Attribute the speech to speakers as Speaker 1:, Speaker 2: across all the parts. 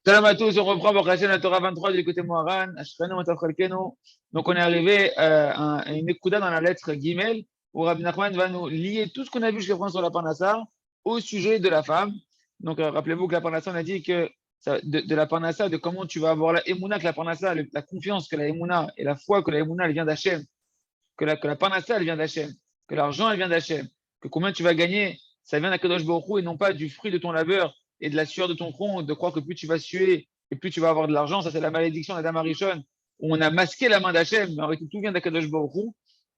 Speaker 1: Salam à tous, on reprend Baruch Hashem, la Torah 23 du côté Moharan. Ashrenu Matov Chalkenu. Donc on est arrivé à une écouda dans la lettre Gimel, où Rabbi Nachman va nous lier tout ce qu'on a vu jusqu'à présent sur la Parnassa au sujet de la femme. Donc rappelez-vous que la Parnassa, on a dit que de la Parnassa, de comment tu vas avoir la Emouna, que la Parnassa, la confiance que la Emouna et la foi que la Emouna, elle vient d'Hachem, que la Parnassa, elle vient d'Hachem, que l'argent, elle vient d'Hachem, que combien tu vas gagner, ça vient d'Akadosh Baruch Hu et non pas du fruit de ton labeur et de la sueur de ton front, de croire que plus tu vas suer et plus tu vas avoir de l'argent. Ça, c'est la malédiction d'Adam Arishon, où on a masqué la main d'Hachem, mais en réalité, tout vient d'Akadosh Baruch Hu.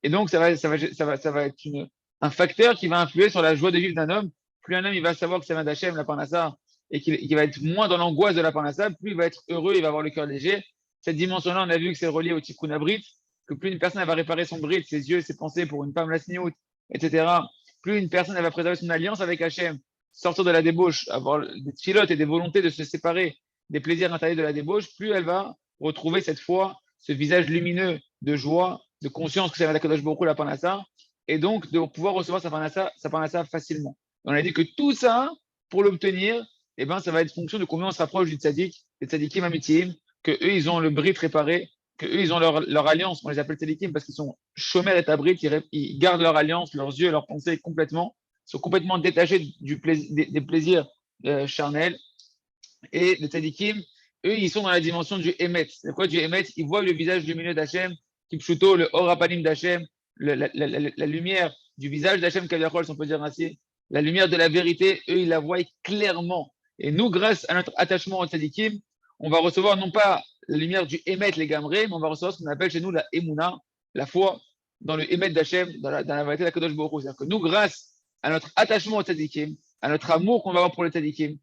Speaker 1: Et donc, ça va être un facteur qui va influer sur la joie de vivre d'un homme. Plus un homme, il va savoir que ça vient d'Hachem, la Parnassa, et qu'il va être moins dans l'angoisse de la Parnassa, plus il va être heureux, il va avoir le cœur léger. Cette dimension-là, on a vu que c'est relié au Tikkun Abrit, que plus une personne elle va réparer son brit, ses yeux, ses pensées pour une femme la sniout, etc., plus une personne elle va préserver son alliance avec Hachem, sortir de la débauche, avoir des filotes et des volontés de se séparer des plaisirs intérieurs de la débauche, plus elle va retrouver cette foi, ce visage lumineux de joie, de conscience que c'est la Kadosh Baruch Hu, la Parnassa, et donc de pouvoir recevoir sa Parnassa facilement. On a dit que tout ça, pour l'obtenir, eh ben, ça va être fonction de combien on se rapproche du tzaddik, des tzaddikim amitim, que eux, ils ont le brit réparé, que eux, ils ont leur alliance. On les appelle tzaddikim parce qu'ils sont chômeurs et tabrit, ils gardent leur alliance, leurs yeux, leurs pensées complètement, sont complètement détachés des plaisirs charnels. Et les tzaddikim, eux, ils sont dans la dimension du Emet. C'est quoi du Emet? Ils voient le visage lumineux d'Hachem, Kipshuto, le Horapanim d'Hachem, la lumière du visage d'Hachem, Kavachol, si on peut dire ainsi, la lumière de la vérité, eux, ils la voient clairement. Et nous, grâce à notre attachement au tzaddikim, on va recevoir non pas la lumière du Emet, les Gamré, mais on va recevoir ce qu'on appelle chez nous la Emouna, la foi, dans le Emet d'Hachem, dans la vérité de la Kadosh Baruch Hu. C'est-à-dire que nous, grâce à notre attachement au tzaddikim, à notre amour qu'on va avoir pour le tzaddikim,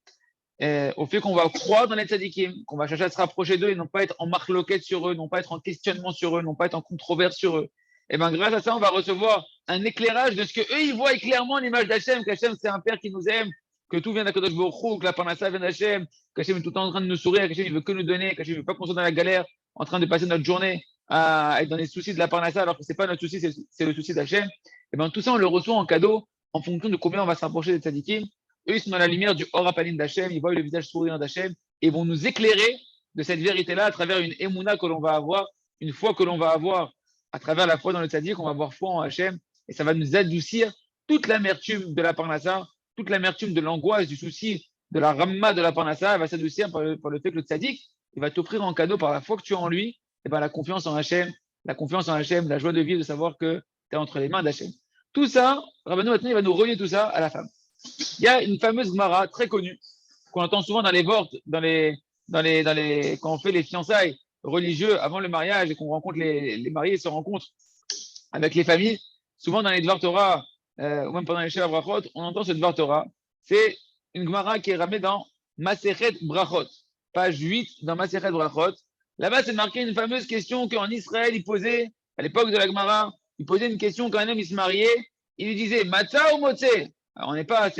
Speaker 1: au fait qu'on va croire dans les tzaddikim, qu'on va chercher à se rapprocher d'eux et non pas être en marloquette sur eux, non pas être en questionnement sur eux, non pas être en controverse sur eux. Et bien, grâce à ça, on va recevoir un éclairage de ce que eux ils voient clairement l'image d'Hachem, qu'Hachem c'est un père qui nous aime, que tout vient d'Akadosh Baruch Hu, que la Parnassa vient d'Hachem, qu'Hachem est tout le temps en train de nous sourire, qu'Hachem il veut que nous donner, qu'Hachem ne veut pas qu'on soit dans la galère, en train de passer notre journée à être dans les soucis de la Parnassa, alors que c'est pas notre souci, c'est le souci d'Hachem. Et bien, tout ça, on le reçoit en cadeau en fonction de combien on va se rapprocher des tzaddikim. Eux, ils sont dans la lumière du Horapanim d'Hachem, ils voient le visage souriant d'Hachem et vont nous éclairer de cette vérité-là à travers une émouna que l'on va avoir, une foi que l'on va avoir à travers la foi dans le tzaddik, on va avoir foi en Hachem et ça va nous adoucir toute l'amertume de la Parnassa, toute l'amertume de l'angoisse, du souci, de la ramma de la Parnassa, elle va s'adoucir par le fait que le tzaddik, il va t'offrir en cadeau par la foi que tu as en lui, et par la confiance en Hachem, la joie de vivre, de savoir que tu es entre les mains d'Hachem. Tout ça, Rabbeinu maintenant, il va nous relier tout ça à la femme. Il y a une fameuse Gemara très connue qu'on entend souvent dans les vortes, quand on fait les fiançailles religieux avant le mariage et qu'on rencontre les mariés se rencontrent avec les familles. Souvent dans les Dvar Torah, ou même pendant les Sheva Brachot, on entend ce Dvar Torah. C'est une Gemara qui est ramenée dans Masechet Brachot, page 8 dans Masechet Brachot. Là-bas, c'est marqué une fameuse question qu'en Israël, il posait, à l'époque de la Gemara, il posait une question quand un homme il se mariait, il lui disait Matzah ou Motze? Alors, on n'est pas à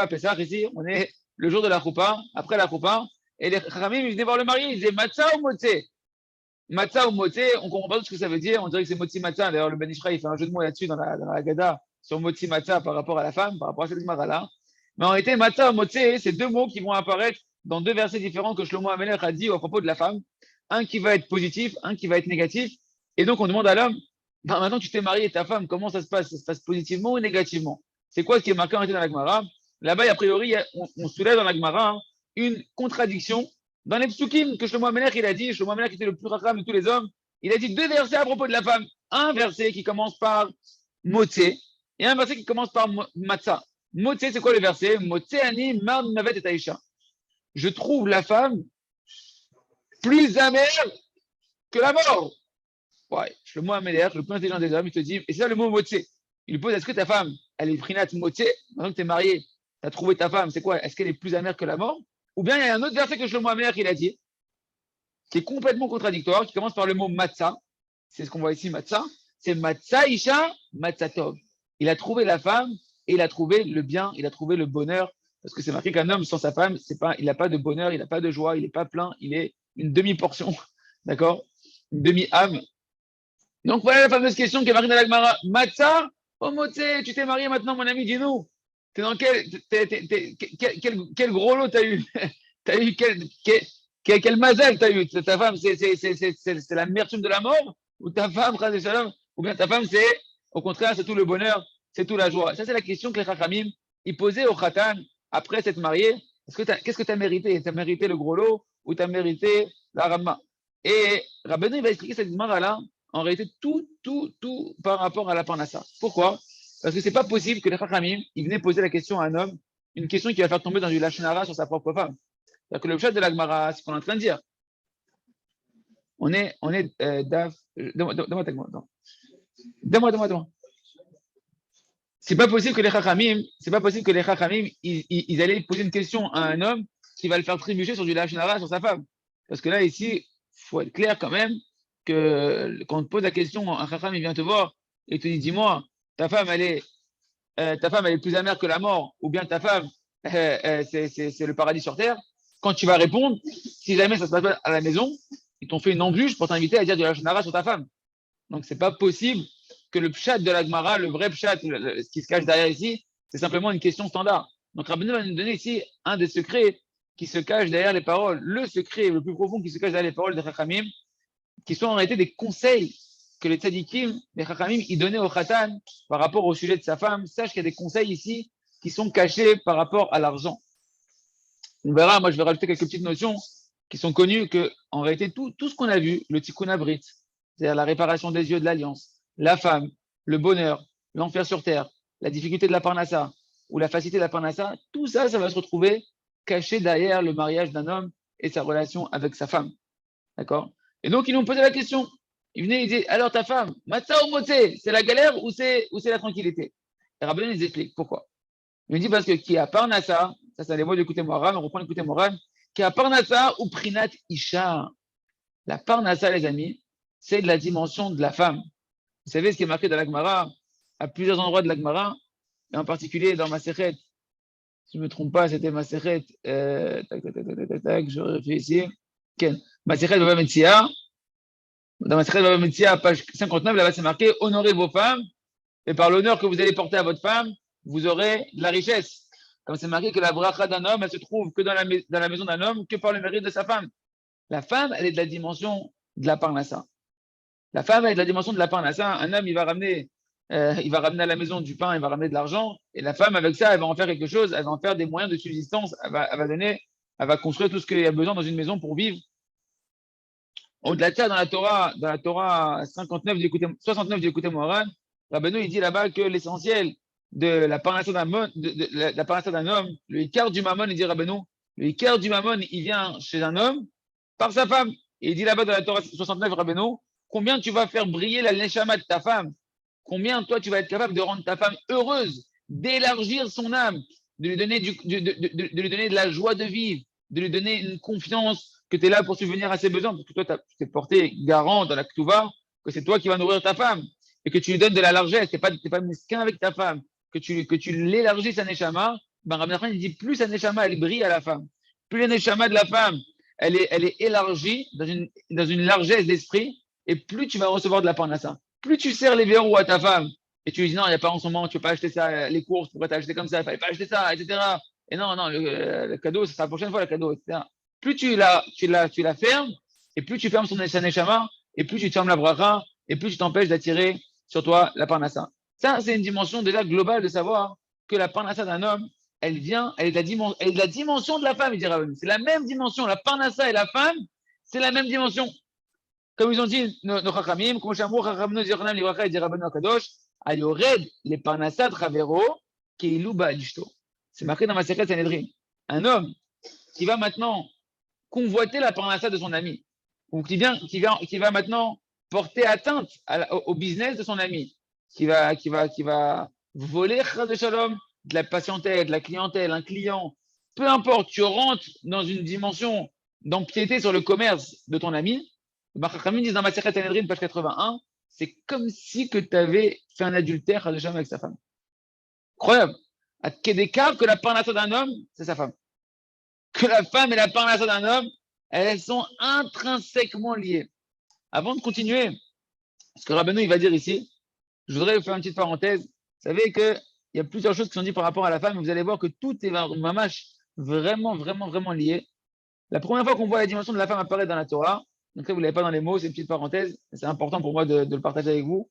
Speaker 1: Pessah ici, on est le jour de la Choupa, après la Choupa, et les Chachamim, ils venaient voir le mari, ils disaient Matzah ou Motze? Matzah ou Motze, on ne comprend pas tout ce que ça veut dire, on dirait que c'est Motzi Matzah. D'ailleurs, le Ben Ishra, il fait un jeu de mots là-dessus dans la Haggadah sur Motzi Matzah par rapport à la femme, par rapport à cette Gemara-là. Mais en réalité, Matzah ou Motze, c'est deux mots qui vont apparaître dans deux versets différents que Shlomo HaMelech a dit à propos de la femme. Un qui va être positif, un qui va être négatif. Et donc, on demande à l'homme, ben, maintenant tu t'es marié, ta femme, comment ça se passe? Ça se passe positivement ou négativement? C'est quoi ce qui est marqué en réalité dans la Gemara? Là-bas, a priori, on soulève dans la Gemara une contradiction dans les psukim que Shlomo HaMelech il a dit. Shlomo HaMelech était le plus racham de tous les hommes. Il a dit deux versets à propos de la femme. Un verset qui commence par Motze et un verset qui commence par Matzah. Motze, c'est quoi le verset? Motze ani mar navet et aisha. Je trouve la femme plus amère que la mort. Ouais, Shlomo HaMelech, le plus intelligent des hommes, il te dit, et c'est ça le mot Motze. Il lui pose, est-ce que ta femme, elle est prinat Motze? Maintenant que tu es marié, tu as trouvé ta femme, c'est quoi? Est-ce qu'elle est plus amère que la mort? Ou bien il y a un autre verset que Shlomo HaMelech il a dit, qui est complètement contradictoire, qui commence par le mot matzah. C'est ce qu'on voit ici, matzah. C'est matzah isha, matzah tov. Il a trouvé la femme et il a trouvé le bien, il a trouvé le bonheur. Parce que c'est marqué qu'un homme sans sa femme, il n'a pas de bonheur, il n'a pas de joie, il n'est pas plein, il est une demi-portion, d'accord? Une demi-âme. Donc voilà la fameuse question qui est marquée dans la Gemara. Matzah, oh Motze, tu t'es marié maintenant, mon ami, dis-nous. T'es dans quel gros lot t'as eu? T'as eu Quel mazel t'as eu? Ta femme, c'est la mertume de la mort? Ou ta femme, chas shalom, ou bien ta femme, c'est, au contraire, c'est tout le bonheur, c'est tout la joie. Ça, c'est la question que les Chachamim, ils posaient au Khatan après s'être marié. Qu'est-ce que tu as mérité? Tu as mérité le gros lot ou tu as mérité la Ramma? Et Rabbeinu, il va expliquer cette Gemara-là, en réalité, tout par rapport à la Parnassa. Pourquoi? Parce que c'est pas possible que les Chachamim, ils venaient poser la question à un homme, une question qui va faire tomber dans du Lashon Hara sur sa propre femme. C'est-à-dire que le chat de la Gemara, c'est ce qu'on est en train de dire. Daf. Donne-moi. C'est pas possible que les Chachamim, ils allaient poser une question à un homme qui va le faire trébucher sur du Lashon Hara sur sa femme. Parce que là, ici, il faut être clair quand même que quand on te pose la question, un Chacham, il vient te voir et te dit, dis-moi, ta femme, elle est plus amère que la mort, ou bien ta femme, c'est le paradis sur terre. Quand tu vas répondre, si jamais ça se passe pas à la maison, ils t'ont fait une embûche pour t'inviter à dire du Lashon Hara sur ta femme. Donc, c'est pas possible que le pshat de la Gemara, le vrai pshat, ce qui se cache derrière ici, c'est simplement une question standard. Donc, Rabbeinu va nous donner ici un des secrets qui se cache derrière les paroles, le secret le plus profond qui se cache derrière les paroles des Chachamim, qui sont en réalité des conseils que les tzadikim, les Chachamim, ils donnaient au Khatan par rapport au sujet de sa femme. Sache qu'il y a des conseils ici qui sont cachés par rapport à l'argent. On verra, moi je vais rajouter quelques petites notions qui sont connues que, en réalité, tout ce qu'on a vu, le tikkun abrit, c'est-à-dire la réparation des yeux de l'alliance, la femme, le bonheur, l'enfer sur terre, la difficulté de la parnassa ou la facilité de la parnassa, tout ça, ça va se retrouver caché derrière le mariage d'un homme et sa relation avec sa femme. D'accord? Et donc, ils nous ont posé la question. Ils venaient, ils disaient, alors ta femme, Matza ou Motsé, c'est la galère ou c'est la tranquillité? Et Rabbeinu les explique pourquoi. Il me dit parce que qui a Parnassa, ça c'est les mots d'écouter Moran, on reprend l'écouter Moran, qui a Parnassa ou Prinat Isha. La Parnassa, les amis, c'est de la dimension de la femme. Vous savez ce qui est marqué dans la Gemara, à plusieurs endroits de la Gemara, et en particulier dans Masechet. Si je ne me trompe pas, c'était Masechet. Je réfléchis ici. Masechet Bava Metzia. Dans Masechet Bava Metzia, page 59, là-bas c'est marqué honorez vos femmes, et par l'honneur que vous allez porter à votre femme, vous aurez de la richesse. Comme c'est marqué que la bracha d'un homme, elle se trouve que dans la maison d'un homme, que par le mérite de sa femme. La femme, elle est de la dimension de la parnassa. La femme, elle est de la dimension de la parnassa. Un homme, il va ramener à la maison du pain, il va ramener de l'argent, et la femme, avec ça, elle va en faire quelque chose, elle va en faire des moyens de subsistance, elle va construire tout ce qu'il y a besoin dans une maison pour vivre. Au-delà de ça, dans la Torah 69 du Écoutez Moharan, Rabbeinu, il dit là-bas que l'essentiel de la parnassa d'un homme, le Ikar du Mammon, il dit Rabbeinu, le Ikar du Mammon, il vient chez un homme par sa femme. Et il dit là-bas dans la Torah 69, Rabbeinu, combien tu vas faire briller la neshama de ta femme? Combien toi tu vas être capable de rendre ta femme heureuse, d'élargir son âme, de lui donner de lui donner de la joie de vivre, de lui donner une confiance que tu es là pour subvenir à ses besoins, parce que toi tu t'es porté garant dans la Ketouva que c'est toi qui vas nourrir ta femme et que tu lui donnes de la largesse, tu n'es pas mesquin avec ta femme, que tu l'élargis sa neshama, ben Rabbi Nachman il dit plus sa neshama elle brille à la femme, plus la neshama de la femme elle est élargie dans une largesse d'esprit, et plus tu vas recevoir de la parnassa. Plus tu serres les verrous à ta femme, et tu lui dis non, il n'y a pas en ce moment, tu ne peux pas acheter ça, les courses, pourquoi tu as acheté comme ça, il ne fallait pas acheter ça, etc. Et non, le cadeau, c'est la prochaine fois le cadeau, etc. Plus tu la fermes, et plus tu fermes sa neshama, et plus tu te fermes la bracha, et plus tu t'empêches d'attirer sur toi la parnassa. Ça, c'est une dimension déjà globale de savoir que la parnassa d'un homme, elle est de la dimension de la femme, il dira. C'est la même dimension. La parnassa et la femme, c'est la même dimension. Comme ils ont dit nos chachamim, comme Shamou chachamim nous diront les bracha et dira Rabbeinu Akadosh, ayored les parnassa de Ravero qui ilouba alishto. C'est marqué dans ma Masechet Sanhedrin. Un homme qui va maintenant convoiter la parnassa de son ami, ou qui va maintenant porter atteinte au business de son ami, qui va voler de shalom, de la patientèle, de la clientèle, un client, peu importe, tu rentres dans une dimension d'empiéter sur le commerce de ton ami. Les Chachamim disent dans Masechet Sanhedrin, page 81, c'est comme si que tu avais fait un adultère avec sa femme. Incroyable. À quel écart que la parnassa d'un homme, c'est sa femme. Que la femme et la parnassa d'un homme, elles sont intrinsèquement liées. Avant de continuer, ce que Rabbeinu il va dire ici, je voudrais vous faire une petite parenthèse. Vous savez qu'il y a plusieurs choses qui sont dites par rapport à la femme, mais vous allez voir que tout est vraiment, vraiment, vraiment lié. La première fois qu'on voit la dimension de la femme apparaître dans la Torah, donc là, vous ne l'avez pas dans les mots, c'est une petite parenthèse, c'est important pour moi de le partager avec vous.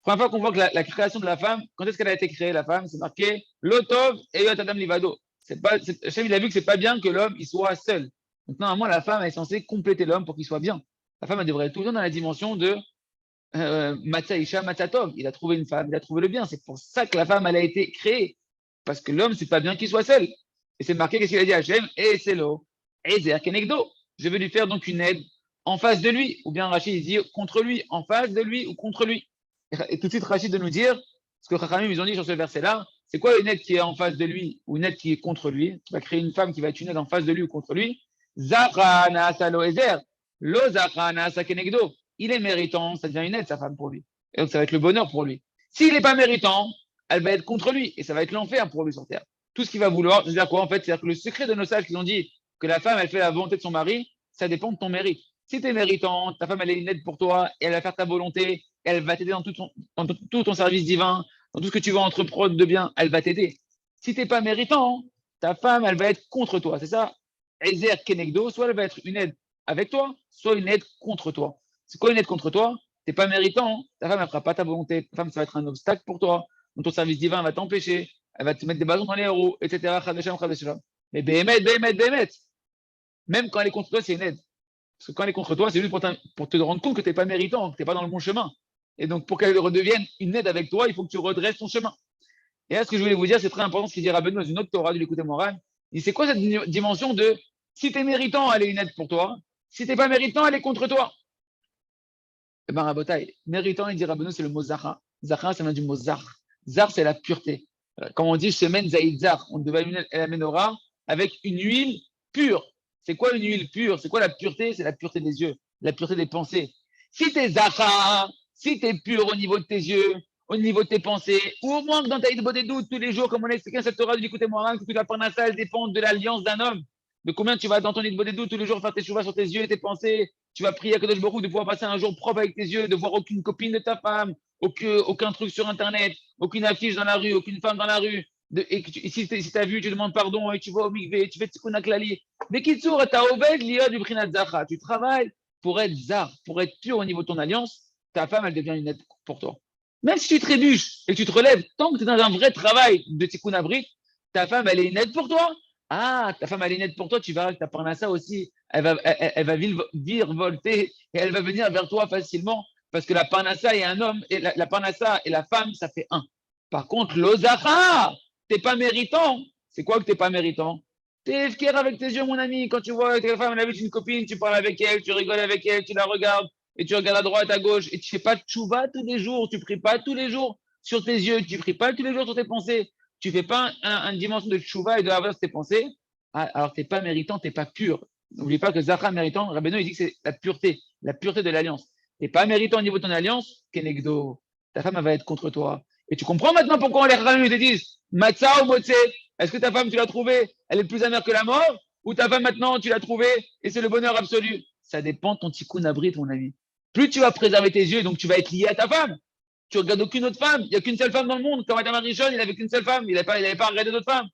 Speaker 1: La première fois qu'on voit que la création de la femme, quand est-ce qu'elle a été créée, la femme? C'est marqué Lotov et Yot Adam Livado. Hachem, il a vu que c'est pas bien que l'homme il soit seul. Donc, normalement, la femme est censée compléter l'homme pour qu'il soit bien. La femme, elle devrait être toujours dans la dimension de Matza Isha, Matzatov. Il a trouvé une femme, il a trouvé le bien. C'est pour ça que la femme, elle a été créée. Parce que l'homme, c'est pas bien qu'il soit seul. Et c'est marqué, qu'est-ce qu'il a dit Hachem? Et c'est l'eau. Et Zer Kenegdo. Je vais lui faire donc une aide en face de lui. Ou bien Rachid, il dit contre lui, en face de lui ou contre lui. Et tout de suite, Rachid de nous dire, ce que Chachamim, ils ont dit sur ce verset-là, c'est quoi une aide qui est en face de lui ou une aide qui est contre lui? Qui va créer une femme qui va être une aide en face de lui ou contre lui? Zachana Salo Ezer. Lo Zachana Sakenegdo. Il est méritant, ça devient une aide, sa femme, pour lui. Et donc, ça va être le bonheur pour lui. S'il n'est pas méritant, elle va être contre lui et ça va être l'enfer pour lui sur terre. Tout ce qu'il va vouloir, c'est-à-dire quoi en fait? C'est-à-dire que le secret de nos sages qui ont dit que la femme, elle fait la volonté de son mari, ça dépend de ton mérite. Si tu es méritant, ta femme, elle est une aide pour toi et elle va faire ta volonté, elle va t'aider dans tout ton service divin, dans tout ce que tu vas entreprendre de bien, elle va t'aider. Si tu n'es pas méritant, ta femme, elle va être contre toi. C'est ça? Ezer Kenegdo, soit elle va être une aide avec toi, soit une aide contre toi. C'est quoi une aide contre toi? Tu n'es pas méritant, ta femme, elle ne fera pas ta volonté. Ta femme, ça va être un obstacle pour toi. Donc ton service divin va t'empêcher, elle va te mettre des bâtons dans les roues, etc. Mais Béhémet, même quand elle est contre toi, c'est une aide. Parce que quand elle est contre toi, c'est juste pour te rendre compte que tu n'es pas méritant, que tu n'es pas dans le bon chemin. Et donc, pour qu'elle redevienne une aide avec toi, il faut que tu redresses ton chemin. Et là, ce que je voulais vous dire, c'est très important ce qu'il dit Rabbeinu dans une autre Torah de l'écouter moral. Il dit, c'est quoi cette dimension de si tu es méritant, elle est une aide pour toi. Si tu n'es pas méritant, elle est contre toi. Eh bien, Rabotai, méritant, il dit Rabbeinu, c'est le mot Zara. Zara, ça vient du mot Zar. Zar, c'est la pureté. Comme on dit, semaine Zaïd Zar, on devait allumer la menorah avec une huile pure. C'est quoi une huile pure? C'est quoi la pureté? C'est la pureté des yeux, la pureté des pensées. Si tu es Zara, si tu es pur au niveau de tes yeux, au niveau de tes pensées, ou au moins que dans ta idée des doutes tous les jours, comme on a expliqué cette Torah du écoute moral, que toute la parnassa, elle dépend de l'alliance d'un homme. De combien tu vas dans ton idée des doutes tous les jours faire tes chouvas sur tes yeux et tes pensées. Tu vas prier à Kadosh Baruch de pouvoir passer un jour propre avec tes yeux, de voir aucune copine de ta femme, aucun truc sur Internet, aucune affiche dans la rue, aucune femme dans la rue. Si tu as vu, tu demandes pardon et tu vas au mikvé, tu fais tikkun klali. Mais Kitsour, tu as obed l'ia du prinat zacha. Tu travailles pour être zar, pour être pur au niveau de ton alliance. Ta femme, elle devient une aide pour toi. Même si tu trébuches et que tu te relèves, tant que tu es dans un vrai travail de tikkun abrit, ta femme, elle est une aide pour toi. Ah, ta femme, elle est une aide pour toi, tu verras que ta parnassa aussi, elle va virevolter et elle va venir vers toi facilement parce que la parnassa et un homme, et la parnassa et la femme, ça fait un. Par contre, l'ozacha, t'es pas méritant. C'est quoi que t'es pas méritant? T'es fier avec tes yeux, mon ami. Quand tu vois que ta femme, elle invite une copine, tu parles avec elle, tu rigoles avec elle, tu la regardes et tu regardes à droite, à gauche et tu fais pas de tchouva tous les jours, tu pries pas tous les jours sur tes yeux, tu pries pas tous les jours sur tes pensées, tu fais pas une dimension de tchouva et de avoir tes pensées, alors t'es pas méritant, t'es pas pur. N'oublie pas que Zachra méritant, Rabbeinu, il dit que c'est la pureté de l'alliance. T'es pas méritant au niveau de ton alliance, Kenegdo. Ta femme, elle va être contre toi. Et tu comprends maintenant pourquoi les Chachamim te disent Matzah ou Motse? Est-ce que ta femme, tu l'as trouvée, elle est plus amère que la mort? Ou ta femme, maintenant, tu l'as trouvée et c'est le bonheur absolu? Ça dépend de ton tikkun abrit, mon ami. Plus tu vas préserver tes yeux, donc tu vas être lié à ta femme. Tu regardes aucune autre femme. Il n'y a qu'une seule femme dans le monde. Comme Adam Arishon, il n'avait qu'une seule femme. Il n'avait pas regardé d'autres femmes.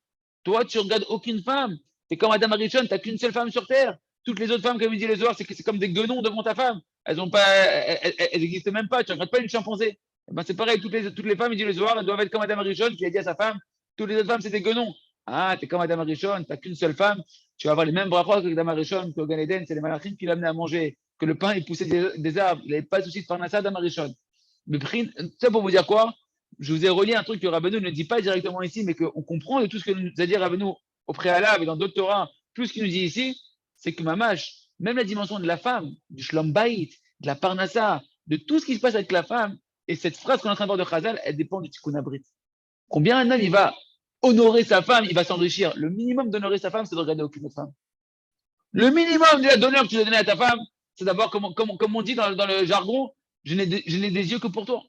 Speaker 1: Toi, tu regardes aucune femme. C'est comme Adam Arishon, tu n'as qu'une seule femme sur terre. Toutes les autres femmes, comme il dit les soirs, c'est comme des guenons devant ta femme. Elles n'existent même pas. Tu ne regardes pas une chimpanzé. Eh ben, c'est pareil, toutes les femmes, il dit les soirs, elles doivent être comme Adam Arishon qui a dit à sa femme, toutes les autres femmes, c'est des guenons. Ah, tu es comme Adam Arishon, tu n'as qu'une seule femme. Tu vas avoir les mêmes brachot que Adam Arishon, que Gan Eden, c'est les malachim qui l'amenaient à manger. Que le pain, il poussait des arbres. Il n'avait pas de souci de parnassa Adam Arishon. Mais ça pour vous dire quoi? Je vous ai relié un truc que Rabbeinu ne dit pas directement ici, mais qu'on comprend de tout ce que nous a dit Rabbeinu au préalable et dans d'autres Torahs, plus ce qu'il nous dit ici, c'est que Mamash, même la dimension de la femme, du Shlom Bayit, de la Parnassa, de tout ce qui se passe avec la femme, et cette phrase qu'on est en train de voir de Chazal, elle dépend du Tikkun Abrit. Combien un homme, il va honorer sa femme, il va s'enrichir. Le minimum d'honorer sa femme, c'est de regarder aucune autre femme. Le minimum d'honneur que tu dois donner à ta femme, c'est d'abord, comme on dit dans le jargon, je n'ai des yeux que pour toi.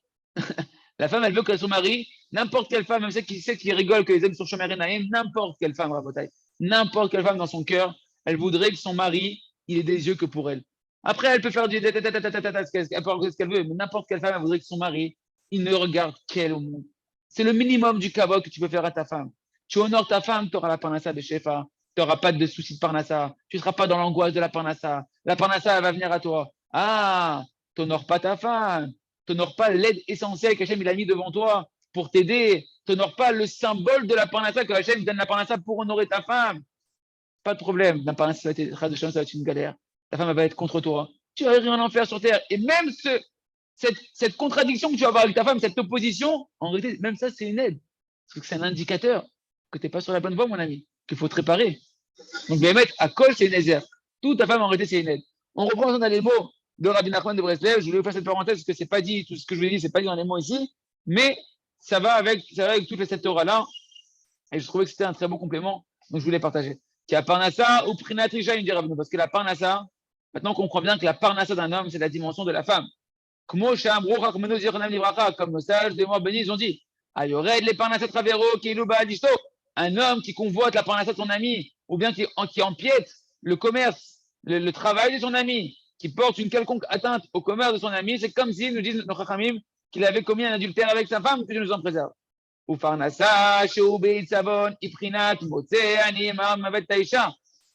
Speaker 1: La femme, elle veut que son mari, n'importe quelle femme, même celle qui rigole, que les hommes sont chômeurs et naïms, n'importe quelle femme, Rabotai, n'importe quelle femme dans son cœur, elle voudrait que son mari, il ait des yeux que pour elle. Après, elle peut faire ce qu'elle veut, mais n'importe quelle femme, elle voudrait que son mari, il ne regarde qu'elle au monde. C'est le minimum du kavod que tu peux faire à ta femme. Tu honores ta femme, tu auras la panassa de Shefa. tu n'auras pas de soucis de parnassa, tu ne seras pas dans l'angoisse de la parnassa elle va venir à toi. Ah, tu n'honores pas ta femme, tu n'honores pas l'aide essentielle qu'Hachem il a mis devant toi pour t'aider, tu n'honores pas le symbole de la parnassa que Hachem donne la parnassa pour honorer ta femme. Pas de problème, la parnassa ça va être une galère, ta femme elle va être contre toi, tu vas rien en faire sur terre. Et même cette contradiction que tu vas avoir avec ta femme, cette opposition, en réalité, même ça, c'est une aide. Parce que c'est un indicateur que tu n'es pas sur la bonne voie, mon ami, qu'il faut te réparer. Donc, mettre à col, c'est une ézer. Toute ta femme, en réalité, c'est une aide. On reprend dans les mots de Rabbi Nachman de Breslev. Je voulais vous faire cette parenthèse parce que c'est pas dit, tout ce que je vous ai dit, c'est pas dit dans les mots ici, mais ça va avec toutes les 7 Torah-là. Et je trouvais que c'était un très bon complément, donc je voulais partager. Qui a Parnassa ou Prinatrisha, il me dit Rabbi, parce que la Parnassa, maintenant on comprend bien que la Parnassa d'un homme, c'est la dimension de la femme. Comme nos sages des morts bénis, ils ont dit un homme qui convoite la parnassa de son ami, ou bien qui empiète le commerce, le travail de son ami, qui porte une quelconque atteinte au commerce de son ami, c'est comme si, nous disent nos chachamim, qu'il avait commis un adultère avec sa femme, que Dieu nous en préserve.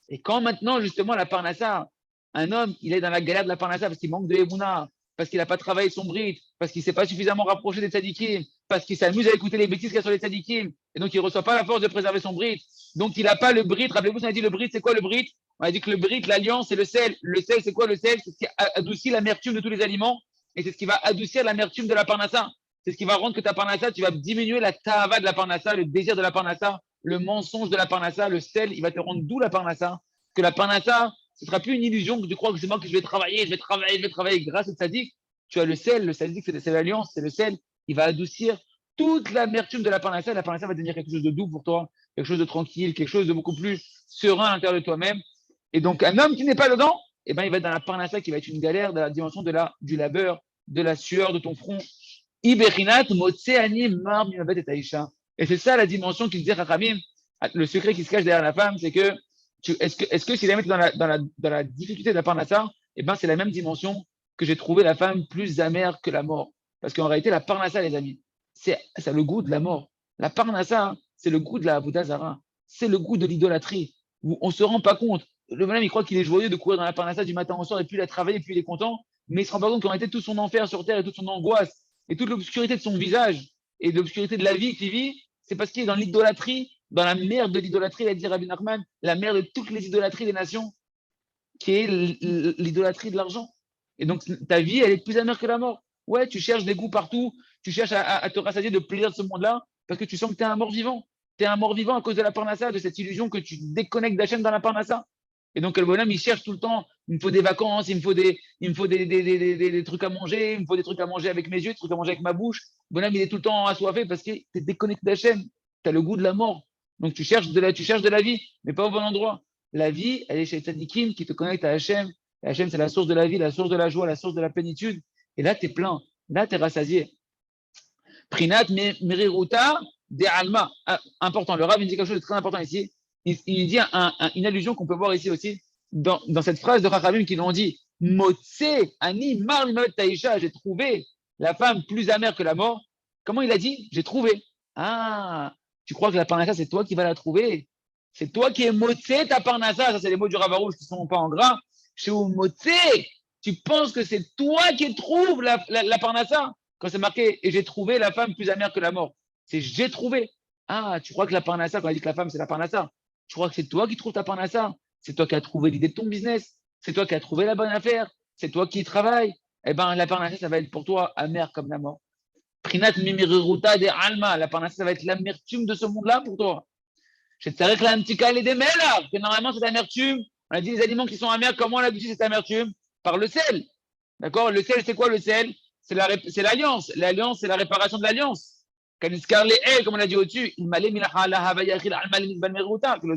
Speaker 1: Et quand maintenant, justement, la parnassa, un homme, il est dans la galère de la parnassa parce qu'il manque de émouna, parce qu'il n'a pas travaillé son brit, parce qu'il ne s'est pas suffisamment rapproché des tzadikim, parce qu'il s'amuse à écouter les bêtises qu'il y a sur les tzadikim, et donc il ne reçoit pas la force de préserver son brit. Donc il n'a pas le brit. Rappelez-vous, on a dit le brit, c'est quoi le brit? On a dit que le brit, l'alliance, c'est le sel. Le sel, c'est quoi le sel? C'est ce qui adoucit l'amertume de tous les aliments, et c'est ce qui va adoucir l'amertume de la parnassa. C'est ce qui va rendre que ta parnassa, tu vas diminuer la tava de la parnassa, le désir de la parnassa, le mensonge de la parnassa, le sel, il va te rendre doux la parnassa. Que la parnassa, ce ne sera plus une illusion que tu crois que c'est moi que je vais travailler. Grâce au tzaddik, tu as le sel. Le tzaddik, c'est l'alliance, c'est le sel. Il va adoucir toute l'amertume de la parnassa. La parnassa va devenir quelque chose de doux pour toi, quelque chose de tranquille, quelque chose de beaucoup plus serein à l'intérieur de toi-même. Et donc, un homme qui n'est pas dedans, eh ben, il va être dans la parnassa qui va être une galère, dans la dimension du labeur, de la sueur de ton front. Iberinat, Motseani, Mar, et Taïcha. Et c'est ça la dimension qui dit Rachamim. Le secret qui se cache derrière la femme, c'est que est-ce que si jamais tu es dans la difficulté de la parnassa, eh ben, c'est la même dimension que j'ai trouvé la femme plus amère que la mort. Parce qu'en réalité, la parnassa, les amis, c'est le goût de la mort. La parnassa, c'est le goût de la Avodah Zara. C'est le goût de l'idolâtrie. On ne se rend pas compte. Le bonhomme, il croit qu'il est joyeux de courir dans la parnassa du matin au soir et puis il a travaillé et puis il est content. Mais il se rend pas compte qu'en réalité, tout son enfer sur terre et toute son angoisse et toute l'obscurité de son visage et l'obscurité de la vie qu'il vit, c'est parce qu'il est dans l'idolâtrie, dans la merde de l'idolâtrie, il a dit Rabbi Nachman, la merde de toutes les idolâtries des nations, qui est l'idolâtrie de l'argent. Et donc, ta vie, elle est plus amère que la mort. Ouais, tu cherches des goûts partout, tu cherches à te rassasier de plaisir de ce monde-là, parce que tu sens que tu es un mort-vivant. Tu es un mort-vivant à cause de la parnassa, de cette illusion que tu déconnectes d'Hachem dans la parnassa. Et donc, le bonhomme, il cherche tout le temps, il me faut des vacances, il me faut des trucs à manger, il me faut des trucs à manger avec mes yeux, des trucs à manger avec ma bouche. Le bonhomme, il est tout le temps assoiffé parce que tu es déconnecté d'Hachem. Tu as le goût de la mort. Donc, tu cherches de la vie, mais pas au bon endroit. La vie, elle est chez les tzadikim qui te connectent à Hachem. Et Hachem, c'est la source de la vie, la source de la joie, la source de la plénitude. Et là, tu es plein. Là, tu es rassasié. Prinat meriruta de alma. Important. Le Rav, il dit quelque chose de très important ici. Il dit une allusion qu'on peut voir ici aussi dans cette phrase de Chachamim qui l'ont dit Motse ani mar taïcha. J'ai trouvé la femme plus amère que la mort. Comment il a dit? J'ai trouvé. Ah, tu crois que la parnassa, c'est toi qui vas la trouver? C'est toi qui es Motse ta parnassa. Ça, c'est les mots du Ravarouche qui ne sont pas en gras. Chez Motse, tu penses que c'est toi qui trouves la parnassa? Quand c'est marqué et j'ai trouvé la femme plus amère que la mort, c'est j'ai trouvé. Ah, tu crois que la parnassa, quand on dit que la femme c'est la parnassa, tu crois que c'est toi qui trouves ta parnassa? C'est toi qui as trouvé l'idée de ton business, c'est toi qui as trouvé la bonne affaire, c'est toi qui y travailles. Eh bien, la parnassa, ça va être pour toi amère comme la mort. Prinat mimiruta de alma, la parnassa, ça va être l'amertume de ce monde-là pour toi. Je te que l'antika et des là, que normalement cette amertume, on a dit les aliments qui sont amers, comment on a dit cette amertume? Par le sel. D'accord? Le sel, c'est quoi le sel? C'est l'alliance. L'alliance, c'est la réparation de l'alliance. Comme on a dit au-dessus, que le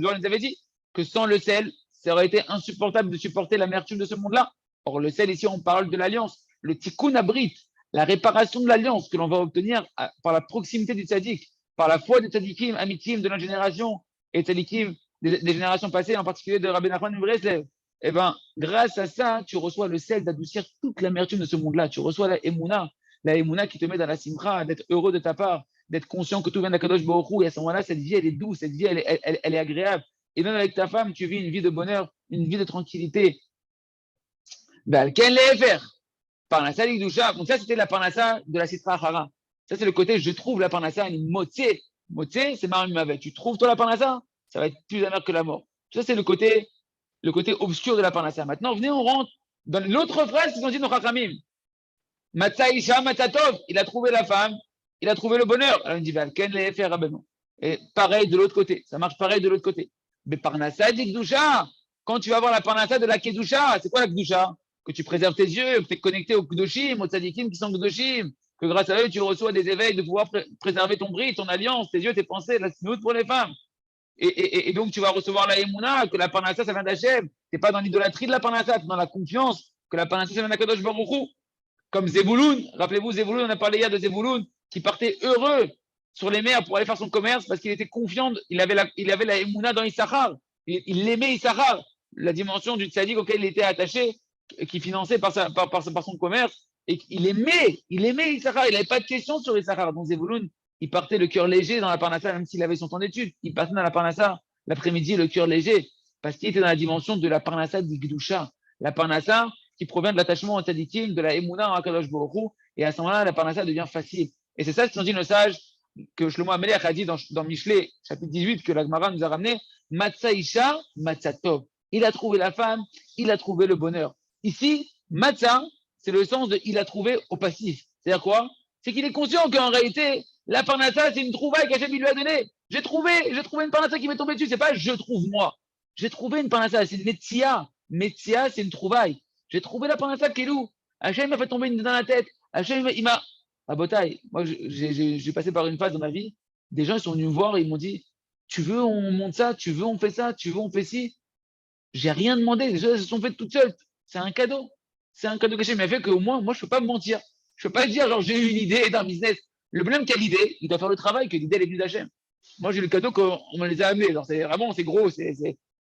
Speaker 1: Zohar nous avait dit que sans le sel, ça aurait été insupportable de supporter l'amertume de ce monde-là. Or, le sel, ici, on parle de l'alliance. Le tikkun abrit, la réparation de l'alliance que l'on va obtenir par la proximité du tzaddik, par la foi des tzaddikim, amitim de notre génération et tzaddikim des générations passées, en particulier de Rabbi Nachman Breslev. Eh bien, grâce à ça, tu reçois le sel d'adoucir toute l'amertume de ce monde-là. Tu reçois la émouna qui te met dans la simcha, d'être heureux de ta part, d'être conscient que tout vient d'Akadosh Baruch Hu. Et à ce moment-là, cette vie, elle est douce, cette vie, elle est agréable. et même avec ta femme, tu vis une vie de bonheur, une vie de tranquillité. Quel est faire? Parnassa l'Ikdusha. Donc ça, c'était la parnassa de la Sitra Hara. Ça, c'est le côté, je trouve la parnassa, une motsé. Motsé, c'est Marim Mavet. Tu trouves toi la parnassa, ça va être plus amer que la mort. Ça, c'est le côté obscur de la parnassa. Maintenant, venez, on rentre dans l'autre phrase qu'ils ont dit nos Chachamim. Matza Isha, Matzatov, il a trouvé la femme, il a trouvé le bonheur. Alors il dit, Ken les faire Rabbeinu. Et pareil de l'autre côté, ça marche pareil de l'autre côté. Mais parnassa d'Ikdusha, quand tu vas voir la parnassa de la Kedusha, c'est quoi la Kedusha? Que tu préserves tes yeux, que tu es connecté aux Kedoshim, aux Tzadikim qui sont Kedoshim, que grâce à eux, tu reçois des éveils de pouvoir préserver ton bris, ton alliance, tes yeux, tes pensées, la snout pour les femmes. Et donc, tu vas recevoir la Emouna, que la Parnassa, ça vient d'Hachem. Tu n'es pas dans l'idolâtrie de la Parnassa, tu es dans la confiance que la Parnassa, ça vient d'Akadosh Baruch Hu. Comme Zebouloun, rappelez-vous Zebouloun, on a parlé hier de Zebouloun, qui partait heureux sur les mers pour aller faire son commerce parce qu'il était confiant, il avait la Emouna dans Issachar. Il aimait Issachar, la dimension du tzaddik auquel il était attaché, qui finançait par son commerce, et il aimait Issachar, il n'avait pas de questions sur Issachar. Donc Zebouloun, il partait le cœur léger dans la Parnassa, même s'il avait son temps d'études, il partait dans la Parnassa l'après-midi le cœur léger, parce qu'il était dans la dimension de la Parnassa d'Igdusha, la Parnassa qui provient de l'attachement au tzadikim, de la Emouna en Akadosh Baruch Hu, et à ce moment-là, la Parnassa devient facile. Et c'est ça ce qu'ont dit nos sages, que Shlomo Amelech a dit dans Michelet, chapitre 18, que la Gemara nous a ramené, Matzah Isha, Matzah Tov. Il a trouvé la femme, il a trouvé le bonheur. Ici, Matzah, c'est le sens de il a trouvé au passif. C'est-à-dire quoi? C'est qu'il est conscient qu'en réalité, la Parnassa, c'est une trouvaille qu'Hachem lui a donnée. J'ai trouvé une Parnassa qui m'est tombée dessus. C'est pas je trouve moi. J'ai trouvé une Parnassa, c'est une Metzia. Metzia, c'est une trouvaille. J'ai trouvé la Parnassa Kelou. Hachem m'a fait tomber une dans la tête. Hachem, il m'a. Ah, Botaï, moi, j'ai passé par une phase dans ma vie. Des gens, ils sont venus me voir et ils m'ont dit tu veux, on monte ça, tu veux, on fait ça, tu veux, on fait ci. J'ai rien demandé. Les choses se sont faites toutes seules. C'est un cadeau. C'est un cadeau que Hachem m'a fait qu'au moins, moi, je ne peux pas me mentir. Je ne peux pas dire, genre, j'ai eu une idée d'un business. Le problème, quelle idée? Il doit faire le travail, que l'idée, elle est venue d'Hachem. Moi, j'ai le cadeau qu'on me les a amenés. Alors, c'est vraiment, c'est gros. C'est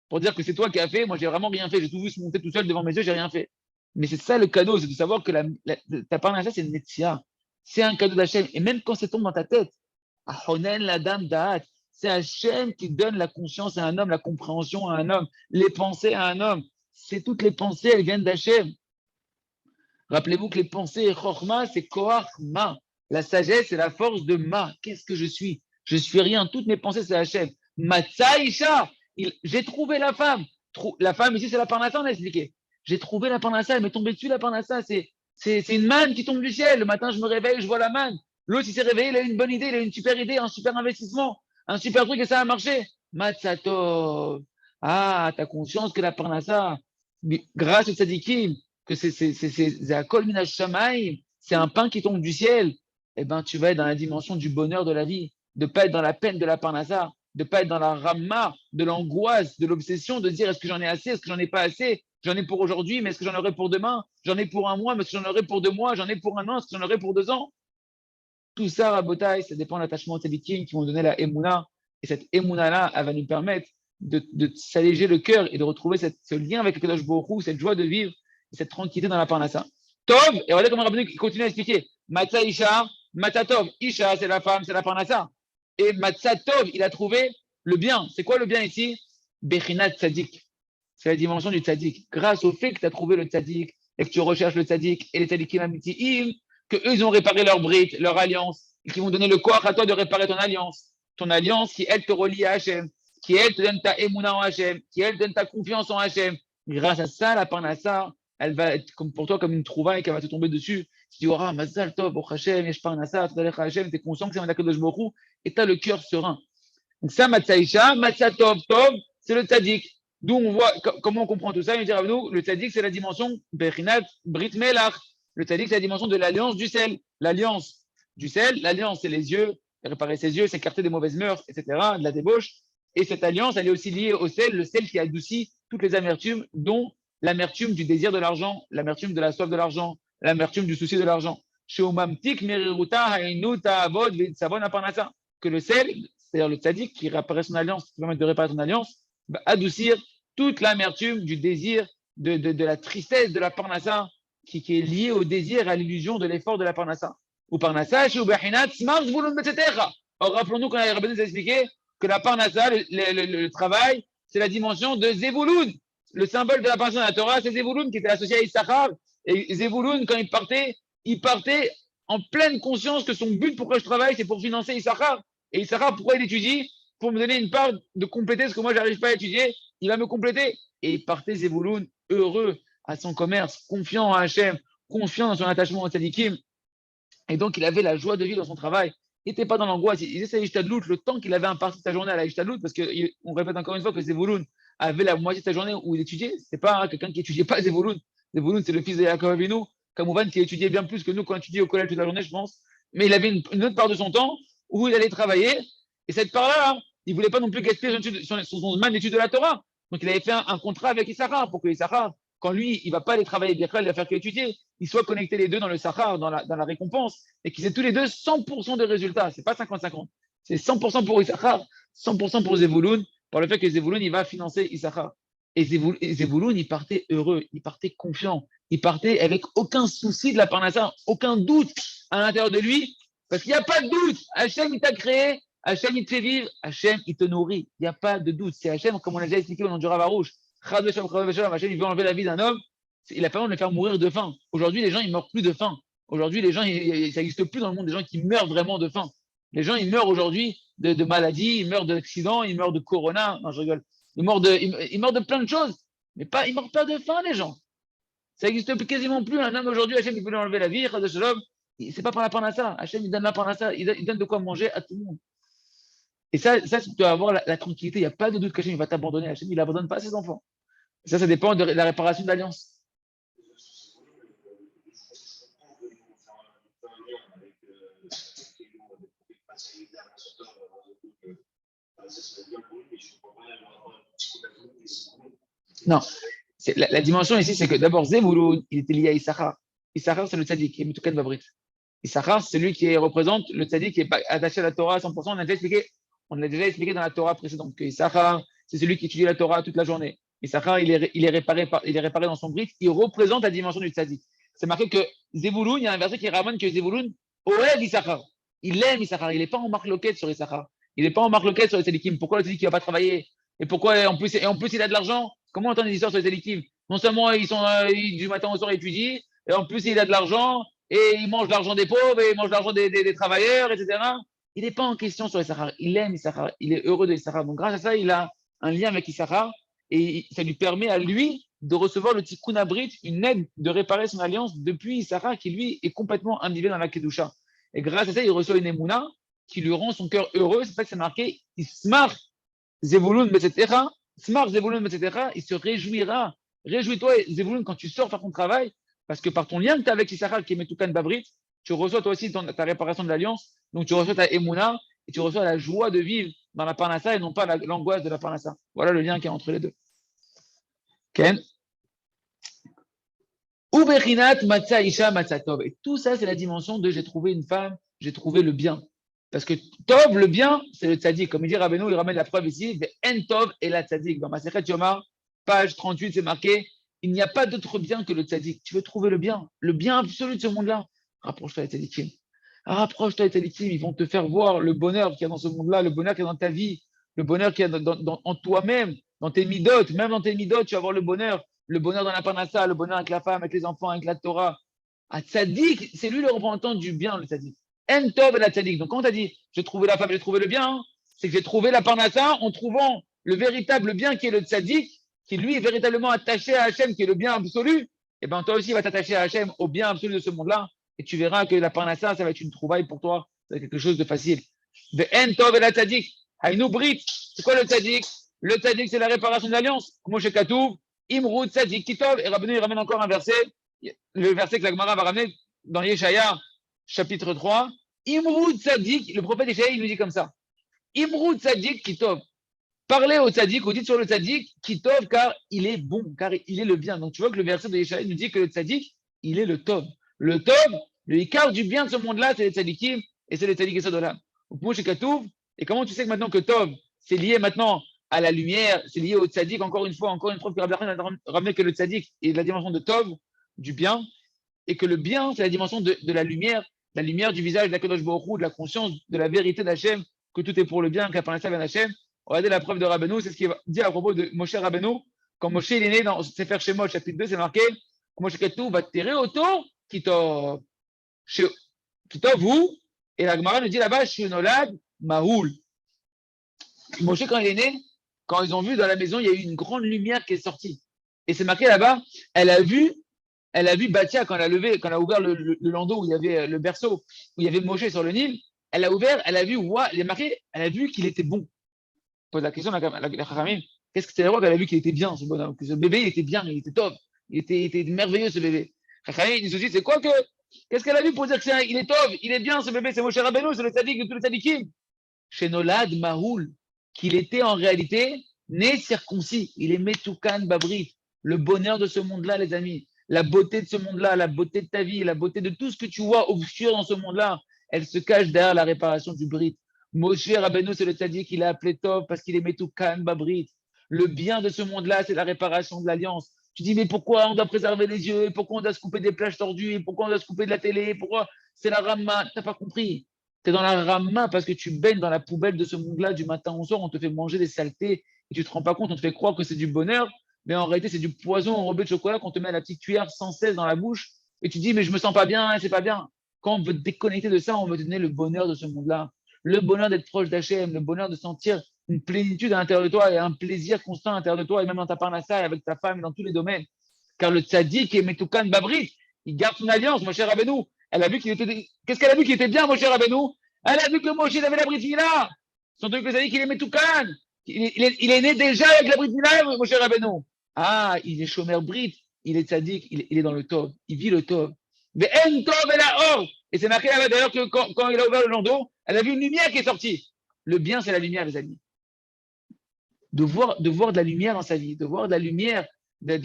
Speaker 1: pour dire que c'est toi qui as fait. Moi, j'ai vraiment rien fait. J'ai tout vu se monter tout seul devant mes yeux, j'ai rien fait. Mais c'est ça le cadeau, c'est de savoir que ta part d'achat, c'est une métier. C'est un cadeau d'Hachem. Et même quand c'est tombe dans ta tête, Ahonen, la dame d'Ahat, c'est Hachem qui donne la conscience à un homme, la compréhension à un homme, les pensées à un homme. C'est toutes les pensées, elles viennent d'Hachem. Rappelez-vous que les pensées, Chorma, c'est Koach Ma. La sagesse, c'est la force de Ma. Qu'est-ce que je suis? Je suis rien. Toutes mes pensées, c'est Hachem. Matzaïcha, j'ai trouvé la femme. La femme, ici, c'est la Parnassa, on a expliqué. J'ai trouvé la Parnassa, elle m'est tombée dessus, la Parnassa. C'est une manne qui tombe du ciel. Le matin, je me réveille, je vois la manne. L'autre, il s'est réveillé, il a eu une bonne idée, il a eu une super idée, un super investissement, un super truc et ça a marché. Matzatov. Ah, t'as conscience que la Parnassa, grâce au tzadikim, que c'est Akol Minash Shamaim, c'est un pain qui tombe du ciel, eh ben, tu vas être dans la dimension du bonheur de la vie, de ne pas être dans la peine de la Parnassa, de ne pas être dans la ramma, de l'angoisse, de l'obsession, de dire est-ce que j'en ai assez, est-ce que j'en ai pas assez, j'en ai pour aujourd'hui, mais est-ce que j'en aurai pour demain, j'en ai pour un mois, mais est-ce que j'en aurai pour 2 mois, j'en ai pour un an, est-ce que j'en aurai pour 2 ans. Tout ça, Rabotai, ça dépend de l'attachement aux tzadikim qui vont donner la Emouna, et cette Emouna-là, elle va nous permettre de s'alléger le cœur et de retrouver ce lien avec le Kadosh Baruch Hu, cette joie de vivre, cette tranquillité dans la Parnassa. Tov, et regardez comment Rabbeinu continue à expliquer. Matzah Isha, Matzatov. Isha, c'est la femme, c'est la Parnassa. Et Matzatov, il a trouvé le bien. C'est quoi le bien ici? Bechinat Tzadik. C'est la dimension du Tzadik. Grâce au fait que tu as trouvé le Tzadik et que tu recherches le Tzadik et les Tzadikim Amitiim, que eux, ils ont réparé leur brite, leur alliance, et qui vont donner le corps à toi de réparer ton alliance. Ton alliance qui, elle, te relie à Hachem, qui, elle, te donne ta émouna en Hachem, qui, elle, te donne ta confiance en Hachem. Grâce à ça, la Parnassa, elle va être comme pour toi comme une trouvaille qui va te tomber dessus. Tu dis, oh, Mazal Tov, Baruch Hashem, Yesh Parnassa, Tadalech Hashem, tu es conscient que c'est un Akadosh Baruch Hu, et tu as le cœur serein. Donc ça, Matzaïcha, Matzatov, Tov, c'est le Tzadik. D'où on voit, comment on comprend tout ça, il dit à nous, le Tzadik, c'est la dimension Bechinat Brit Melach. Le Tzadik, c'est la dimension de l'alliance du sel. L'alliance du sel, l'alliance, c'est les yeux, réparer ses yeux, s'écarter des mauvaises mœurs, etc., de la débauche. Et cette alliance, elle est aussi liée au sel, le sel qui adoucit toutes les amertumes, dont l'amertume du désir de l'argent, l'amertume de la soif de l'argent, l'amertume du souci de l'argent. Que le sel, c'est-à-dire le tzaddik qui réparait son alliance, qui permet de réparer son alliance, va adoucir toute l'amertume du désir, de la tristesse de la parnassa, qui est liée au désir, à l'illusion de l'effort de la parnassa. Ou parnassa, or rappelons-nous qu'on a expliqué que la parnassa, le travail, c'est la dimension de Zevouloun. Le symbole de la parnassa de la Torah, c'est Zevouloun qui était associé à Issachar. Et Zevouloun, quand il partait en pleine conscience que son but, pourquoi je travaille, c'est pour financer Issachar. Et Issachar, pourquoi il étudie? Pour me donner une part de compléter ce que moi, j'arrive pas à étudier. Il va me compléter. Et il partait Zevouloun heureux à son commerce, confiant en Hachem, confiant dans son attachement au tzadikim. Et donc, il avait la joie de vivre dans son travail. Il n'était pas dans l'angoisse. Il faisait sa Ishtadlout le temps qu'il avait imparti sa journée à la Ishtadlout, parce qu'on répète encore une fois que Zevouloun avait la moitié de sa journée où il étudiait. C'est pas quelqu'un qui étudiait pas Zevouloun. Zevouloun, c'est le fils de Yaakov Avinu, Kamouvan, qui étudiait bien plus que nous quand on étudiait au collège toute la journée, je pense. Mais il avait une autre part de son temps où il allait travailler. Et cette part-là, il ne voulait pas non plus gaspiller son man d'étude de la Torah. Donc, il avait fait un contrat avec Issachar pour que Issachar, quand lui, il ne va pas aller travailler bien, il va faire qu'étudier, ils soient connectés les deux dans le Sahar, dans la récompense, et qu'ils aient tous les deux 100% de résultats. Ce n'est pas 50-50. C'est 100% pour Issachar, 100% pour Zevouloun, par le fait que Zevouloun, il va financer Issachar. Et Zevouloun, il partait heureux, il partait confiant, il partait avec aucun souci de la parnassa, aucun doute à l'intérieur de lui, parce qu'il n'y a pas de doute. Hachem, il t'a créé, Hachem, il te fait vivre, Hachem, il te nourrit. Il n'y a pas de doute. C'est Hachem, comme on l'a déjà expliqué au nom du Rav Arouche. Hachem, il veut enlever la vie d'un homme, il a pas besoin de le faire mourir de faim. Aujourd'hui, les gens, ils meurent plus de faim. Aujourd'hui, les gens, ça n'existe plus dans le monde des gens qui meurent vraiment de faim. Les gens, ils meurent aujourd'hui de maladies, ils meurent d'accidents, ils meurent de corona. Non, je rigole. Ils meurent de plein de choses. Mais pas, ils meurent pas de faim, les gens. Ça n'existe quasiment plus. Un homme aujourd'hui, Hachem, il peut lui enlever la vie. C'est pas par la parnassa. Hachem, il donne la parnassa. Il donne de quoi manger à tout le monde. Et ça tu dois avoir la tranquillité. Il n'y a pas de doute qu'Hachem, il va t'abandonner. Hachem, il n'abandonne pas ses enfants. Ça dépend de la réparation de l'alliance. Non, la dimension ici, c'est que d'abord, Zevouloun, il était lié à Issachar. Issachar, c'est le tzaddik, qui est Mitukan Babrit. Issachar, c'est celui qui représente le tzaddik qui est attaché à la Torah à 100%. On l'a déjà expliqué dans la Torah précédente que Issachar, c'est celui qui étudie la Torah toute la journée. Issachar, il est réparé dans son brit, il représente la dimension du tzaddik. C'est marqué que Zevouloun, il y a un verset qui ramène que Zevouloun Oev Issachar. Il aime Issachar, il n'est pas en marque loquette sur Issachar. Il n'est pas en marque loquette sur les tzaddikim. Pourquoi le tzaddik ne va pas travailler? Et pourquoi, en plus, il a de l'argent? Comment on entend des histoires sur les tzaddikim? Non seulement ils sont du matin au soir étudient, et en plus il a de l'argent, et il mange l'argent des pauvres, et il mange l'argent des travailleurs, etc. Il n'est pas en question sur Issachar. Il aime Issachar, il est heureux de Issachar. Donc grâce à ça, il a un lien avec Issachar, et ça lui permet à lui de recevoir le tikkun abrit, une aide de réparer son alliance depuis Issachar, qui lui est complètement imbibé dans la kedusha. Et grâce à ça, il reçoit une émouna qui lui rend son cœur heureux. C'est ça que c'est marqué. Ismar Zevouloun Betzetera, Smar Zevouloun Betzetera, il se réjouira. Réjouis-toi, Zevouloun, quand tu sors faire ton travail, parce que par ton lien que tu as avec Issachar, qui est Metoukan Babrit, tu reçois toi aussi ta réparation de l'alliance. Donc tu reçois ta émouna et tu reçois la joie de vivre dans la parnassa et non pas l'angoisse de la parnassa. Voilà le lien qu'il y a entre les deux. Ken. Uberinat Matza Isha Matza Tov. Et tout ça, c'est la dimension de j'ai trouvé une femme, j'ai trouvé le bien. Parce que Tov, le bien, c'est le tzaddik. Comme il dit Rabbeinu, il ramène la preuve ici, de En Tov et la tzaddik. Dans Masechet Yomar, page 38, c'est marqué, il n'y a pas d'autre bien que le tzaddik. Tu veux trouver le bien absolu de ce monde-là. Rapproche-toi des tzaddikim. Rapproche-toi des tzaddikim, ils vont te faire voir le bonheur qu'il y a dans ce monde-là, le bonheur qu'il y a dans ta vie, le bonheur qu'il y a en toi-même, dans tes midotes. Même dans tes midotes, tu vas avoir le bonheur dans la parnassa, le bonheur avec la femme, avec les enfants, avec la Torah. Ah, tzaddik, c'est lui le représentant du bien, le tzaddik. En Tov et la tzaddik. Donc, quand on t'a dit, j'ai trouvé la femme, j'ai trouvé le bien, hein, c'est que j'ai trouvé la parnassa en trouvant le véritable bien qui est le tzaddik, qui lui est véritablement attaché à Hachem, qui est le bien absolu. Et bien, toi aussi, tu vas t'attacher à Hachem, au bien absolu de ce monde-là, et tu verras que la parnassa, ça va être une trouvaille pour toi, ça va être quelque chose de facile. De En Tov et la tzaddik. Haïnou Brit. C'est quoi le tzaddik? Le tzaddik, c'est la réparation de l'alliance. Comme chez Katoub, Imrud tzaddik kitov. Et Rabbeinu, il ramène encore un verset, le verset que la Gemara va ramener dans Yeshaya, chapitre 3. Imrud tzaddik, le prophète Yeshaya, il nous dit comme ça. Imrud tzaddik kitov. Parlez au tzaddik, ou dites sur le tzaddik kitov, car il est bon, car il est le bien. Donc tu vois que le verset de Yeshaya nous dit que le tzaddik, il est le tov. Le tov, le écart du bien de ce monde-là, c'est les tzaddikim, et c'est les tzaddik esodolam. Au chez Katoub. Et comment tu sais que maintenant que tov, c'est lié maintenant à la lumière, c'est lié au tzaddik, encore une fois, que Rabbi Nachman a ramené que le tzaddik est la dimension de tov, du bien, et que le bien, c'est la dimension de la lumière du visage de la Kadosh Baruch Hu, de la conscience, de la vérité d'Hachem, que tout est pour le bien, que la parnassa vient d'Hachem. Regardez la preuve de Rabbeinu, c'est ce qu'il dit à propos de Moshe Rabbeinu. Quand Moshe il est né dans Sefer Shemot, chapitre 2, c'est marqué Moshe Ketou va tirer autour, Kitov, vous, et la Gemara nous dit là-bas, Shinolad Mahoul. Moshe, quand il est né, quand ils ont vu dans la maison, il y a eu une grande lumière qui est sortie. Et c'est marqué là-bas, elle a vu Batia quand elle a ouvert le landau où il y avait le berceau, où il y avait Moshe sur le Nil. Elle a ouvert, elle a vu, il est marqué, elle a vu qu'il était bon. Pose la question à la Chachamim, qu'est-ce que c'est la qu'elle a vu qu'il était bien, ce bonhomme, que ce bébé, il était bien, il était top, il était merveilleux, ce bébé. Chachamim, ils disent aussi, c'est quoi que, qu'est-ce qu'elle a vu pour dire qu'il est top, il est bien, ce bébé, c'est Moshe Rabbeinu, c'est le tzaddik de tous les tzaddikim. Chez Nolad Mahoul, qu'il était en réalité né circoncis, il est Metoukan Babrit, le bonheur de ce monde-là, les amis, la beauté de ce monde-là, la beauté de ta vie, la beauté de tout ce que tu vois obscur dans ce monde-là, elle se cache derrière la réparation du Brit. Moshe Rabbeinu, c'est le tzaddik qu'il a appelé Tov parce qu'il est Metoukan Babrit. Le bien de ce monde-là, c'est la réparation de l'alliance. Tu dis, mais pourquoi on doit préserver les yeux? Pourquoi on doit se couper des plages tordues? Pourquoi on doit se couper de la télé? Pourquoi c'est la Ramma? T'as pas compris. Tu es dans la Ramma parce que tu baignes dans la poubelle de ce monde-là du matin au soir. On te fait manger des saletés et tu te rends pas compte. On te fait croire que c'est du bonheur, mais en réalité, c'est du poison enrobé de chocolat qu'on te met à la petite cuillère sans cesse dans la bouche. Et tu dis, mais je me sens pas bien, c'est pas bien. Quand on veut te déconnecter de ça, on veut te donner le bonheur de ce monde-là. Le bonheur d'être proche d'Hachem, le bonheur de sentir une plénitude à l'intérieur de toi et un plaisir constant à l'intérieur de toi, et même dans ta parnassa, avec ta femme, et dans tous les domaines. Car le tzaddik et Metoukan Babri, il garde son alliance, mon cher Rabbeinu. Elle a vu qu'il était. Qu'est-ce qu'elle a vu qu'il était bien, mon cher Rabbeinu? Elle a vu que Moshe avait la Brit Mila. Son truc, le tzaddik, il est Metoukan. Il est né déjà avec la Brit Mila, mon cher Rabbeinu. Ah, il est Shomer Brit, il est tzaddik, il est dans le Tov, il vit le Tov. Mais En Tov et la Or. Et c'est marqué là-bas d'ailleurs que quand il a ouvert le landau, elle a vu une lumière qui est sortie. Le bien, c'est la lumière, les amis. De voir de la lumière dans sa vie, de voir de la lumière, de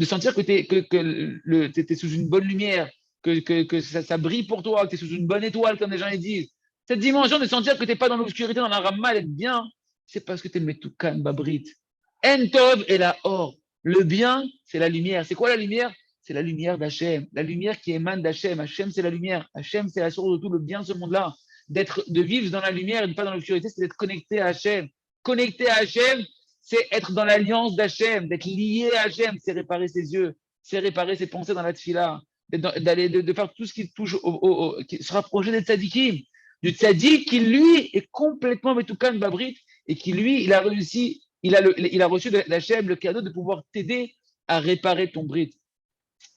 Speaker 1: sentir que tu es sous une bonne lumière, que ça brille pour toi, que tu es sous une bonne étoile, comme les gens les disent. Cette dimension de sentir que tu n'es pas dans l'obscurité, dans la ramma, elle est bien, c'est parce que tu es Metoukan Babrit. Entov et la Or. Le bien, c'est la lumière. C'est quoi la lumière? C'est la lumière d'Hachem. La lumière qui émane d'Hachem. Hachem, c'est la lumière. Hachem, c'est la source de tout le bien de ce monde-là. De vivre dans la lumière et de pas dans l'obscurité, c'est d'être connecté à Hachem. Connecté à Hachem, c'est être dans l'alliance d'Hachem, d'être lié à Hachem, c'est réparer ses yeux, c'est réparer ses pensées dans la tfila, de faire tout ce qui touche, qui se rapprocher des tzadikim. Du tzadik qui, lui, est complètement Metoukan Babrit et qui, lui, il a réussi, il a reçu d'Hachem le cadeau de pouvoir t'aider à réparer ton Brit.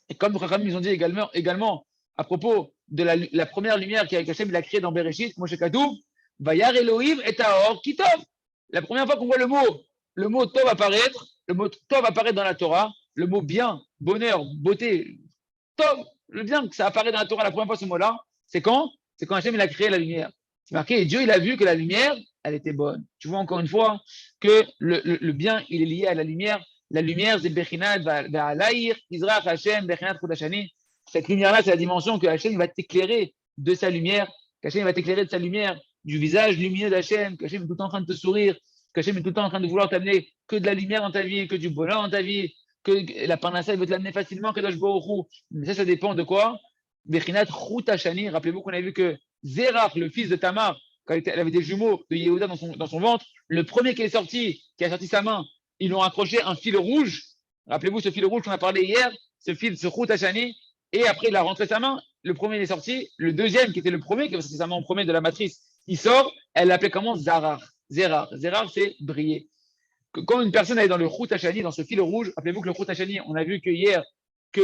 Speaker 1: Et comme les Chachamim, ils ont dit également à propos de la première lumière qu'Hachem a créée dans Bereshit, Moshe Katou, Vayar Elohim et Taor Kitov. La première fois qu'on voit le mot Tov apparaître, le mot Tov apparaît dans la Torah, le mot bien, bonheur, beauté, Tov, le bien, que ça apparaît dans la Torah la première fois ce mot-là, c'est quand? C'est quand Hachem il a créé la lumière. C'est marqué, et Dieu il a vu que la lumière, elle était bonne. Tu vois encore une fois que le bien, il est lié à la lumière. La lumière, c'est Bechinat Va'alaïr, Izrach Hashem, Bechinat Chodashani. Cette lumière-là, c'est la dimension que Hashem va t'éclairer de sa lumière, qu'Hachem va t'éclairer de sa lumière, du visage lumineux d'Hachem, qu'Hachem est tout le temps en train de te sourire, qu'Hachem est tout le temps en train de vouloir t'amener que de la lumière dans ta vie, que du bonheur dans ta vie, que la parnassa veut te l'amener facilement, que mais ça dépend de quoi? Bechinat Chodashani. Rappelez-vous qu'on a vu que Zerach, le fils de Tamar, quand elle avait des jumeaux de Yehuda dans son ventre, le premier qui a sorti sa main, ils l'ont accroché un fil rouge. Rappelez-vous ce fil rouge qu'on a parlé hier, ce Chut Hashani, et après il a rentré sa main, le premier est sorti, le deuxième qui était le premier, qui avait sorti sa main en premier de la matrice, il sort, elle l'appelait comment? Zerach, c'est briller. Quand une personne est dans le Chut Hashani, dans ce fil rouge, rappelez-vous que le Chut Hashani, on a vu que hier, que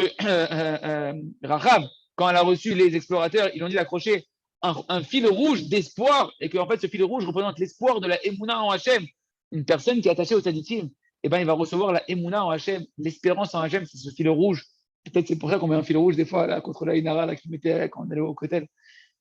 Speaker 1: Rachav, quand elle a reçu les explorateurs, ils ont dit d'accrocher un fil rouge d'espoir, et que en fait ce fil rouge représente l'espoir de la Emouna en Hachem. Une personne qui est attachée au tzadikim, eh ben, il va recevoir la Emouna en Hachem, l'espérance en Hachem, c'est ce fil rouge. Peut-être c'est pour ça qu'on met un fil rouge des fois là, contre la Inara là, qui mettait quand on allait au Kotel.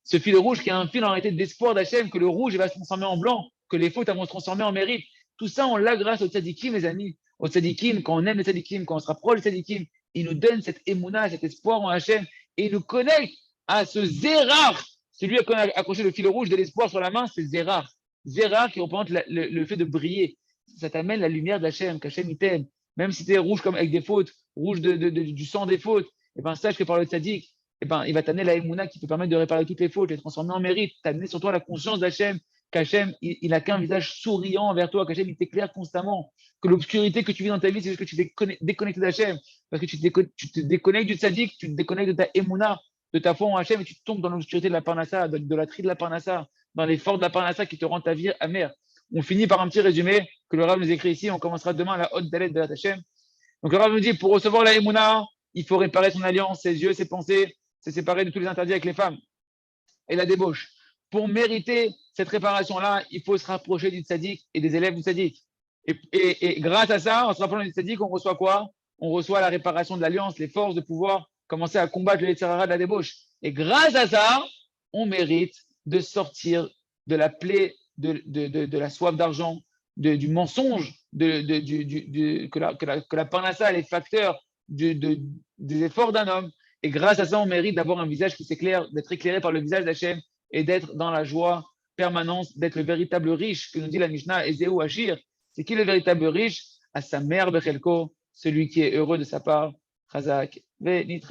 Speaker 1: Ce fil rouge qui est un fil en réalité d'espoir d'Hachem, que le rouge il va se transformer en blanc, que les fautes vont se transformer en mérite. Tout ça, on l'a grâce au tzadikim, les amis. Au tzadikim, quand on aime les tzadikim, quand on se rapproche des tzadikim, il nous donne cette Emouna, cet espoir en Hachem, et il nous connecte à ce Zerach. Celui qui a accroché le fil rouge de l'espoir sur la main, c'est Zerach. Zerach qui représente le fait de briller. Ça t'amène la lumière d'Hachem, qu'Hachem il t'aime. Même si tu es rouge comme avec des fautes, rouge du sang des fautes, et ben sache que par le tzaddik, et ben il va t'amener la Emouna qui te permettre de réparer toutes les fautes, les transformer en mérite, t'amener sur toi la conscience d'Hachem qu'Hachem, il n'a qu'un visage souriant envers toi, qu'Hachem, il t'éclaire constamment, que l'obscurité que tu vis dans ta vie, c'est juste que tu t'es déconnecté d'Hachem, parce que tu te déconnectes du tzaddik, tu te déconnectes de ta émouna, de ta foi en Hachem, et tu tombes dans l'obscurité de la parnassa, de la tri de la parnassa, dans l'effort de la parnassa qui te rend ta vie amère. On finit par un petit résumé que le Rav nous écrit ici, on commencera demain à la haute dalet de la Hachem. Donc le Rav nous dit, pour recevoir la émouna, il faut réparer son alliance, ses yeux, ses pensées, se séparer de tous les interdits avec les femmes et la débauche. Pour mériter cette réparation-là, il faut se rapprocher du tzaddik et des élèves du tzaddik. Et grâce à ça, en se rapprochant du tzaddik, on reçoit quoi? On reçoit la réparation de l'alliance, les forces de pouvoir commencer à combattre le Yetzirah de la débauche. Et grâce à ça, on mérite de sortir de la plaie, de la soif d'argent, du mensonge, que la parnassa est facteur des efforts d'un homme. Et grâce à ça, on mérite d'avoir un visage qui s'éclaire, d'être éclairé par le visage d'Hachem et d'être dans la joie permanente, d'être le véritable riche que nous dit la Mishnah, Ezeu Hachir. C'est qui le véritable riche? À sa mère Bechelko, celui qui est heureux de sa part. Chazak, Venit